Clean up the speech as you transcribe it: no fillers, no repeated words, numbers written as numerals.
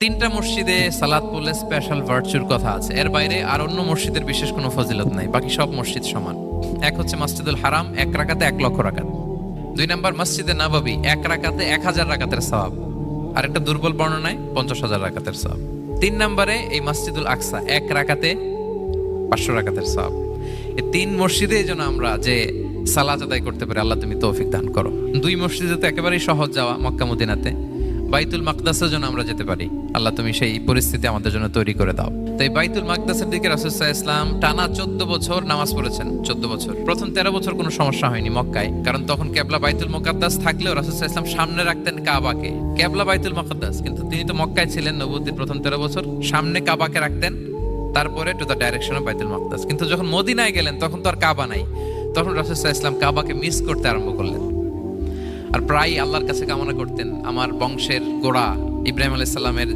তিনটা মসজিদে সালাত পড়লে স্পেশাল ভার্চুর কথা আছে, এর বাইরে আর অন্য মসজিদের বিশেষ কোনো ফজিলত নাই, বাকি সব মসজিদ সমান। এক হচ্ছে মসজিদুল হারাম, 1 রাকাতে 1 লক্ষ রাকাত। 2 নাম্বার মসজিদে নববী, 1 রাকাতে 1000 রাকাতের সওয়াব। আর একটা দুর্বল বর্ণনায় 50,000 রাকাতের সওয়াব। 3 নম্বরে এই মসজিদুল আকসা, 1 রাকাতে 500 রাকাতের সওয়াব। এই 3 মসজিদে যেন আমরা যে সালাত আদায় করতে পারি, আল্লাহ তুমি তৌফিক দান করো। 2 মসজিদে তো একেবারেই সহজ যাওয়া, মক্কা মদিনাতে। বাইতুল মাকদাসের জন্য আমরা যেতে পারি, আল্লাহ তুমি সেই পরিস্থিতি আমাদের জন্য তৈরি করে দাও। তো এই বাইতুল মাকদাসের দিকে রাসূল সাল্লাল্লাহু আলাইহি ওয়াসাল্লাম টানা 14 বছর নামাজ পড়েছেন। 14 বছর, প্রথম 13 বছর কোনো সমস্যা হয়নি মক্কায়, কারণ তখন কিবলা বাইতুল মুকাদ্দাস থাকলেও রাসূল সাল্লাল্লাহু আলাইহি ওয়াসাল্লাম সামনে রাখতেন কাবাকে। কিবলা বাইতুল মুকাদ্দাস, কিন্তু তিনি তো মক্কায় ছিলেন নবুয়তের প্রথম 13 বছর, সামনে কাবাকে রাখতেন, তারপরে টু দ্য ডাইরেকশন অফ বাইতুল মাকদাস। কিন্তু যখন মদিনায় গেলেন তখন তো আর কাবা নাই, তখন রাসূল সাল্লাল্লাহু আলাইহি ওয়াসাল্লাম কাবাকে মিস করতে আরম্ভ করলেন। আর প্রায় আল্লাহর কাছে কামনা করতেন, আমার বংশের গোড়া ইব্রাহিম আলাইহিস সালামের